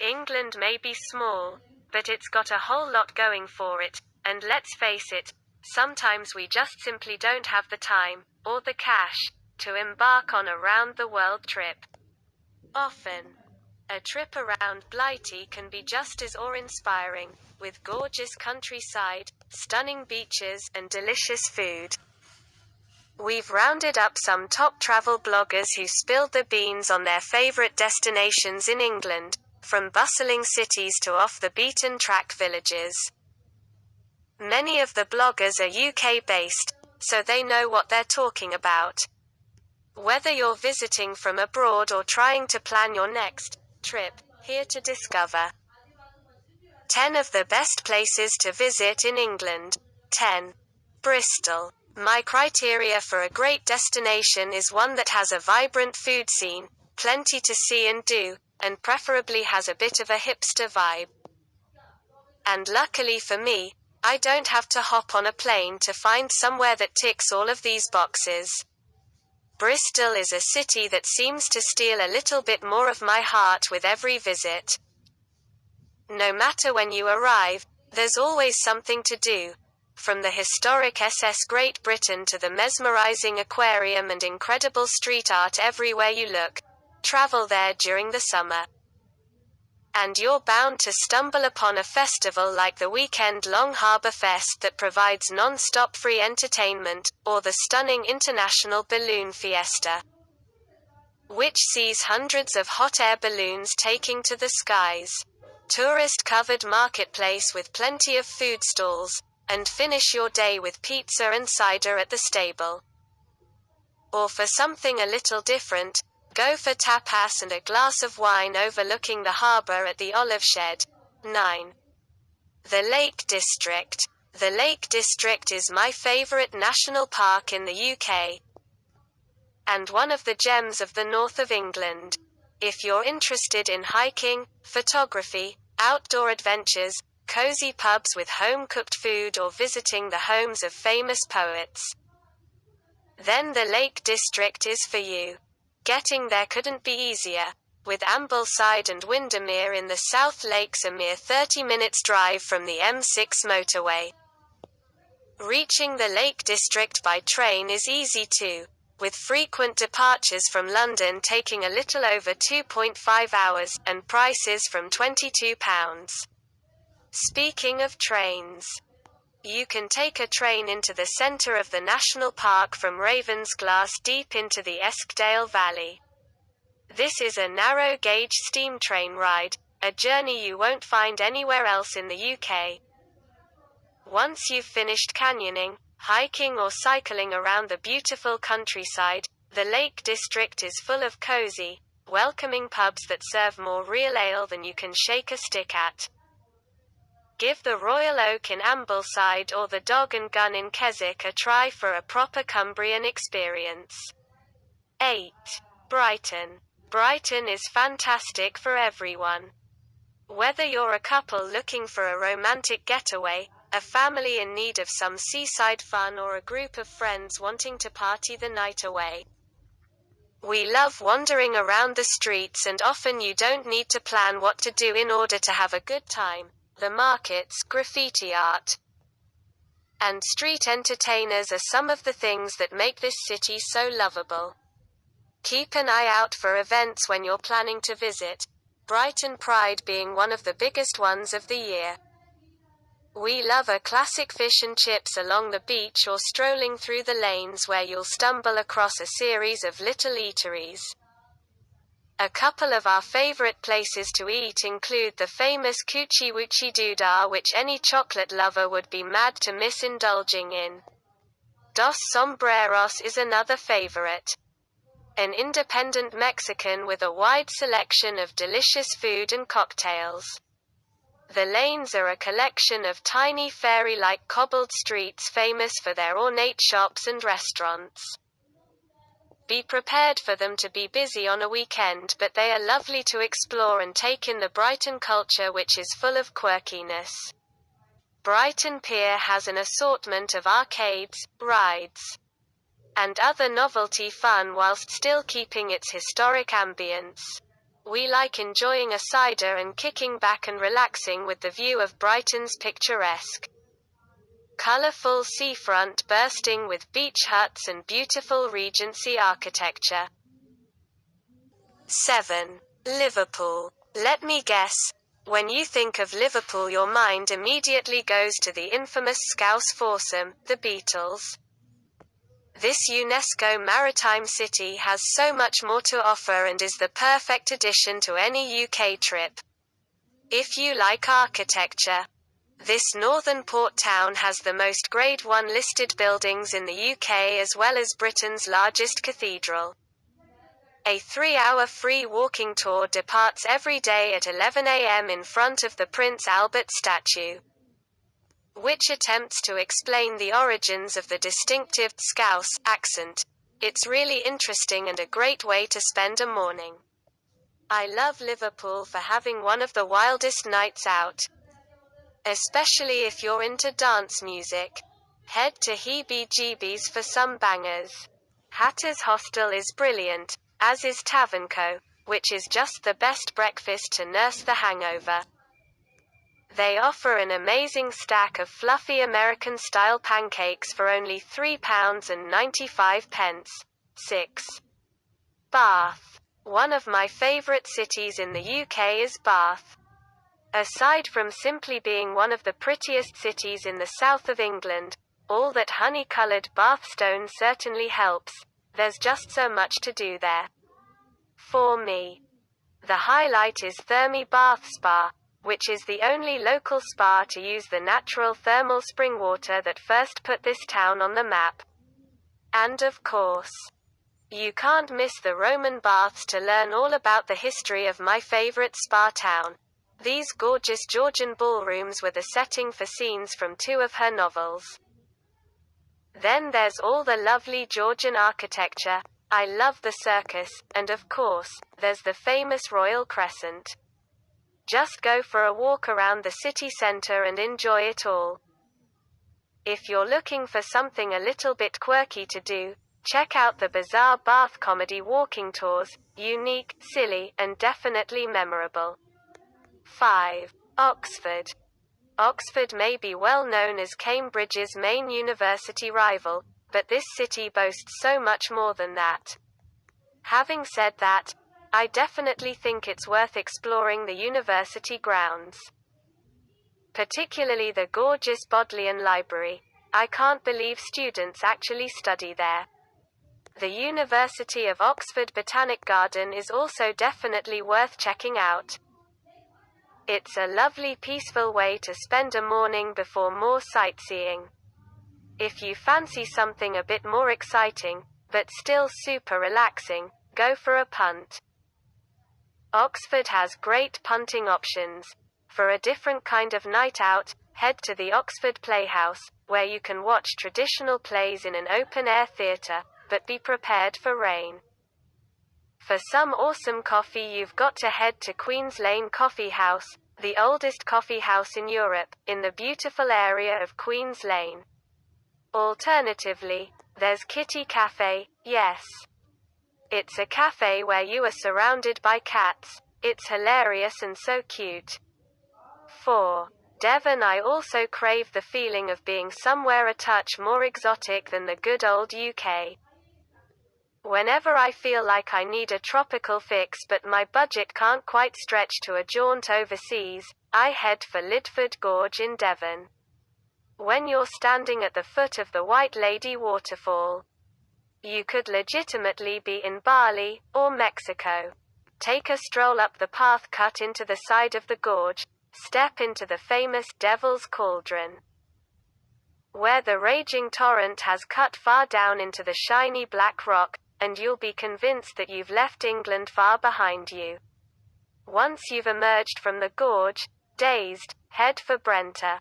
England may be small, but it's got a whole lot going for it, and let's face it, sometimes we just simply don't have the time, or the cash, to embark on a round-the-world trip. Often, a trip around Blighty can be just as awe-inspiring, with gorgeous countryside, stunning beaches, and delicious food. We've rounded up some top travel bloggers who spilled the beans on their favorite destinations in England, from bustling cities to off-the-beaten-track villages. Many of the bloggers are UK-based, so they know what they're talking about. Whether you're visiting from abroad or trying to plan your next trip, here to discover 10 of the best places to visit in England. 10. Bristol. My criteria for a great destination is one that has a vibrant food scene, plenty to see and do, and preferably has a bit of a hipster vibe. And luckily for me, I don't have to hop on a plane to find somewhere that ticks all of these boxes. Bristol is a city that seems to steal a little bit more of my heart with every visit. No matter when you arrive, there's always something to do. From the historic SS Great Britain to the mesmerizing aquarium and incredible street art everywhere you look. Travel there during the summer, and you're bound to stumble upon a festival like the weekend-long Harbour Fest that provides non-stop free entertainment, or the stunning International Balloon Fiesta, which sees hundreds of hot air balloons taking to the skies. Tourist-covered marketplace with plenty of food stalls, and finish your day with pizza and cider at the stable. Or for something a little different, go for tapas and a glass of wine overlooking the harbour at the Olive Shed. 9. The Lake District. The Lake District is my favourite national park in the UK, and one of the gems of the north of England. If you're interested in hiking, photography, outdoor adventures, cozy pubs with home-cooked food or visiting the homes of famous poets, then the Lake District is for you. Getting there couldn't be easier, with Ambleside and Windermere in the South Lakes a mere 30 minutes drive from the M6 motorway. Reaching the Lake District by train is easy too, with frequent departures from London taking a little over 2.5 hours, and prices from £22. Speaking of trains, you can take a train into the centre of the national park from Ravensglass deep into the Eskdale Valley. This is a narrow-gauge steam train ride, a journey you won't find anywhere else in the UK. Once you've finished canyoning, hiking or cycling around the beautiful countryside, the Lake District is full of cozy, welcoming pubs that serve more real ale than you can shake a stick at. Give the Royal Oak in Ambleside or the Dog and Gun in Keswick a try for a proper Cumbrian experience. 8. Brighton. Brighton is fantastic for everyone. Whether you're a couple looking for a romantic getaway, a family in need of some seaside fun, or a group of friends wanting to party the night away, we love wandering around the streets, and often you don't need to plan what to do in order to have a good time. The markets, graffiti art, and street entertainers are some of the things that make this city so lovable. Keep an eye out for events when you're planning to visit, Brighton Pride being one of the biggest ones of the year. We love a classic fish and chips along the beach, or strolling through the lanes where you'll stumble across a series of little eateries. A couple of our favorite places to eat include the famous Coochie Woochie Doodah, which any chocolate lover would be mad to miss indulging in. Dos Sombreros is another favorite, an independent Mexican with a wide selection of delicious food and cocktails. The lanes are a collection of tiny fairy-like cobbled streets famous for their ornate shops and restaurants. Be prepared for them to be busy on a weekend, but they are lovely to explore and take in the Brighton culture, which is full of quirkiness. Brighton Pier has an assortment of arcades, rides, and other novelty fun whilst still keeping its historic ambience. We like enjoying a cider and kicking back and relaxing with the view of Brighton's picturesque, colourful seafront bursting with beach huts and beautiful Regency architecture. 7. Liverpool. Let me guess. When you think of Liverpool, your mind immediately goes to the infamous Scouse foursome, the Beatles. This UNESCO maritime city has so much more to offer and is the perfect addition to any UK trip. If you like architecture, this northern port town has the most Grade 1 listed buildings in the UK as well as Britain's largest cathedral. A 3-hour free walking tour departs every day at 11 a.m. in front of the Prince Albert statue, which attempts to explain the origins of the distinctive Scouse accent. It's really interesting and a great way to spend a morning. I love Liverpool for having one of the wildest nights out, especially if you're into dance music. Head to Heebie-Jeebies for some bangers. Hatter's Hostel is brilliant, as is Tavernco, which is just the best breakfast to nurse the hangover. They offer an amazing stack of fluffy American-style pancakes for only £3.95. 6. Bath. One of my favourite cities in the UK is Bath. Aside from simply being one of the prettiest cities in the south of England, all that honey-coloured Bath stone certainly helps. There's just so much to do there. For me, the highlight is Thermy Bath Spa, which is the only local spa to use the natural thermal spring water that first put this town on the map. And of course, you can't miss the Roman baths to learn all about the history of my favourite spa town. These gorgeous Georgian ballrooms were the setting for scenes from 2 of her novels. Then there's all the lovely Georgian architecture. I love the circus, and of course, there's the famous Royal Crescent. Just go for a walk around the city centre and enjoy it all. If you're looking for something a little bit quirky to do, check out the bizarre Bath comedy walking tours, unique, silly, and definitely memorable. 5. Oxford. Oxford may be well known as Cambridge's main university rival, but this city boasts so much more than that. Having said that, I definitely think it's worth exploring the university grounds, particularly the gorgeous Bodleian Library. I can't believe students actually study there. The University of Oxford Botanic Garden is also definitely worth checking out. It's a lovely peaceful way to spend a morning before more sightseeing. If you fancy something a bit more exciting, but still super relaxing, go for a punt. Oxford has great punting options. For a different kind of night out, head to the Oxford Playhouse, where you can watch traditional plays in an open-air theatre, but be prepared for rain. For some awesome coffee, you've got to head to Queen's Lane Coffee House, the oldest coffee house in Europe, in the beautiful area of Queen's Lane. Alternatively, there's Kitty Cafe. Yes, it's a cafe where you are surrounded by cats. It's hilarious and so cute. 4. Devon. I also crave the feeling of being somewhere a touch more exotic than the good old UK. Whenever I feel like I need a tropical fix but my budget can't quite stretch to a jaunt overseas, I head for Lidford Gorge in Devon. When you're standing at the foot of the White Lady waterfall, you could legitimately be in Bali or Mexico. Take a stroll up the path cut into the side of the gorge, step into the famous Devil's Cauldron, where the raging torrent has cut far down into the shiny black rock, and you'll be convinced that you've left England far behind you. Once you've emerged from the gorge, dazed, head for Brenta.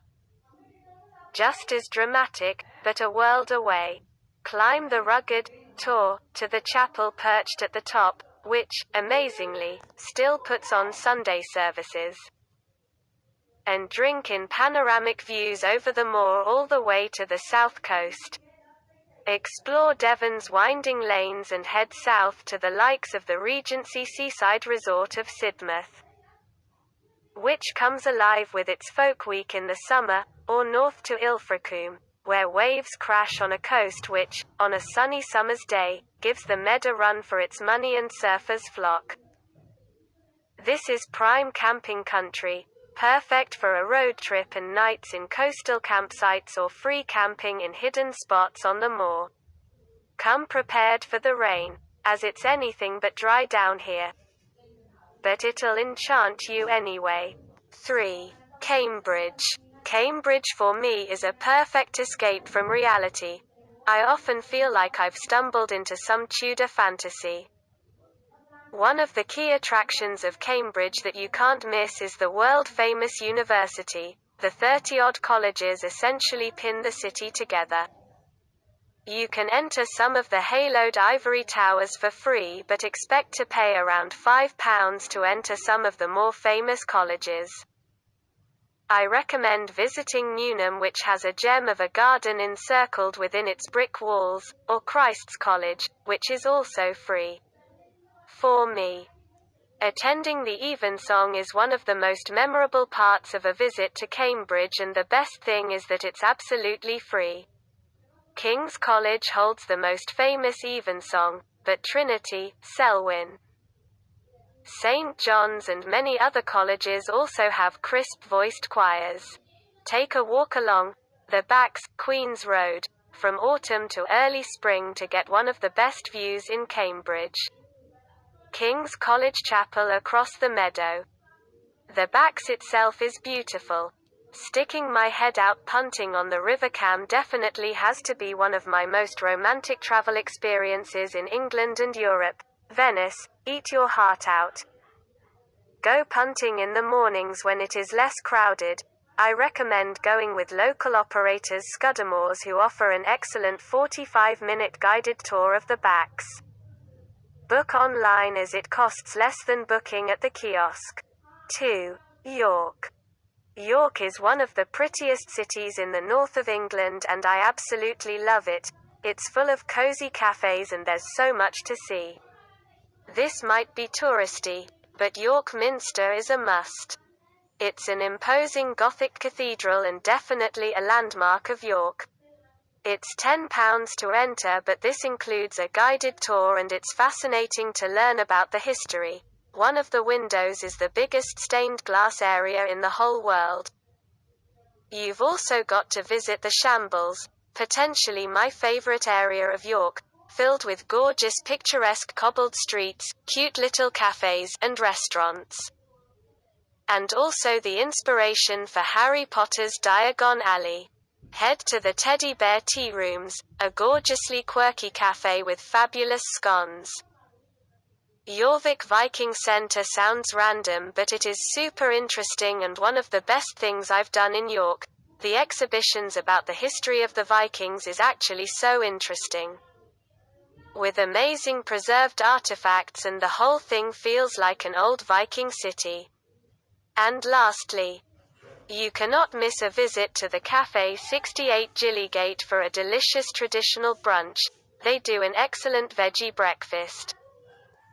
Just as dramatic, but a world away. Climb the rugged Tor to the chapel perched at the top, which, amazingly, still puts on Sunday services, and drink in panoramic views over the moor all the way to the south coast. Explore Devon's winding lanes and head south to the likes of the Regency seaside resort of Sidmouth, which comes alive with its folk week in the summer, or north to Ilfracombe, where waves crash on a coast which, on a sunny summer's day, gives the Med a run for its money and surfers flock. This is prime camping country, perfect for a road trip and nights in coastal campsites or free camping in hidden spots on the moor. Come prepared for the rain, as it's anything but dry down here. But it'll enchant you anyway. 3. Cambridge. Cambridge for me is a perfect escape from reality. I often feel like I've stumbled into some Tudor fantasy. One of the key attractions of Cambridge that you can't miss is the world-famous university. The 30-odd colleges essentially pin the city together. You can enter some of the haloed ivory towers for free but expect to pay around £5 to enter some of the more famous colleges. I recommend visiting Newnham, which has a gem of a garden encircled within its brick walls, or Christ's College, which is also free. For me, attending the Evensong is one of the most memorable parts of a visit to Cambridge, and the best thing is that it's absolutely free. King's College holds the most famous Evensong, but Trinity, Selwyn, St. John's and many other colleges also have crisp-voiced choirs. Take a walk along the Backs, Queen's Road, from autumn to early spring to get one of the best views in Cambridge. King's College Chapel across the meadow. The Backs itself is beautiful. Sticking my head out punting on the River Cam definitely has to be one of my most romantic travel experiences in England and Europe. Venice, eat your heart out. Go punting in the mornings when it is less crowded. I recommend going with local operators Scudamores, who offer an excellent 45-minute guided tour of the Backs. Book online as it costs less than booking at the kiosk. 2. York. York is one of the prettiest cities in the north of England and I absolutely love it. It's full of cozy cafes and there's so much to see. This might be touristy, but York Minster is a must. It's an imposing Gothic cathedral and definitely a landmark of York. It's £10 to enter, but this includes a guided tour and it's fascinating to learn about the history. One of the windows is the biggest stained glass area in the whole world. You've also got to visit the Shambles, potentially my favorite area of York, filled with gorgeous picturesque cobbled streets, cute little cafes, and restaurants. And also the inspiration for Harry Potter's Diagon Alley. Head to the Teddy Bear Tea Rooms, a gorgeously quirky cafe with fabulous scones. Jorvik Viking Centre sounds random, but it is super interesting and one of the best things I've done in York. The exhibitions about the history of the Vikings is actually so interesting, with amazing preserved artifacts, and the whole thing feels like an old Viking city. And lastly, you cannot miss a visit to the Café 68 Gillygate for a delicious traditional brunch. They do an excellent veggie breakfast.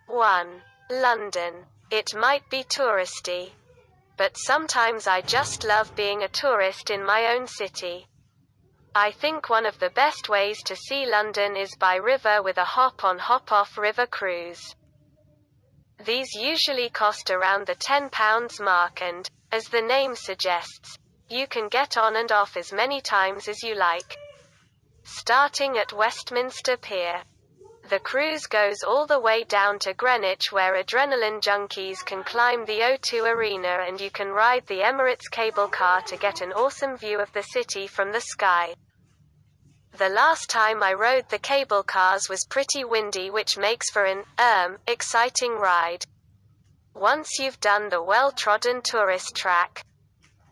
1. London. It might be touristy, but sometimes I just love being a tourist in my own city. I think one of the best ways to see London is by river with a hop-on hop-off river cruise. These usually cost around the £10 mark and, as the name suggests, you can get on and off as many times as you like. Starting at Westminster Pier, the cruise goes all the way down to Greenwich, where adrenaline junkies can climb the O2 Arena, and you can ride the Emirates cable car to get an awesome view of the city from the sky. The last time I rode the cable cars was pretty windy, which makes for an, exciting ride. Once you've done the well-trodden tourist track,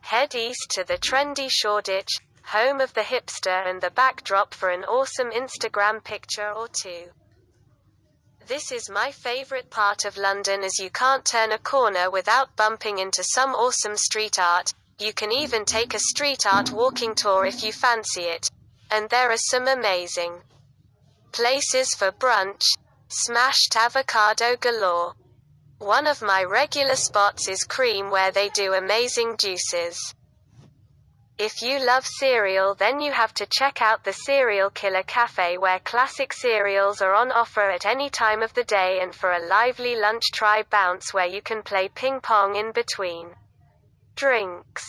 head east to the trendy Shoreditch, home of the hipster and the backdrop for an awesome Instagram picture or two. This is my favorite part of London, as you can't turn a corner without bumping into some awesome street art. You can even take a street art walking tour if you fancy it. And there are some amazing Places for brunch, smashed avocado galore. One of my regular spots is Cream where they do amazing juices. If you love cereal, then you have to check out the Cereal Killer Cafe where classic cereals are on offer at any time of the day, and for a lively lunch try Bounce where you can play ping pong in between drinks.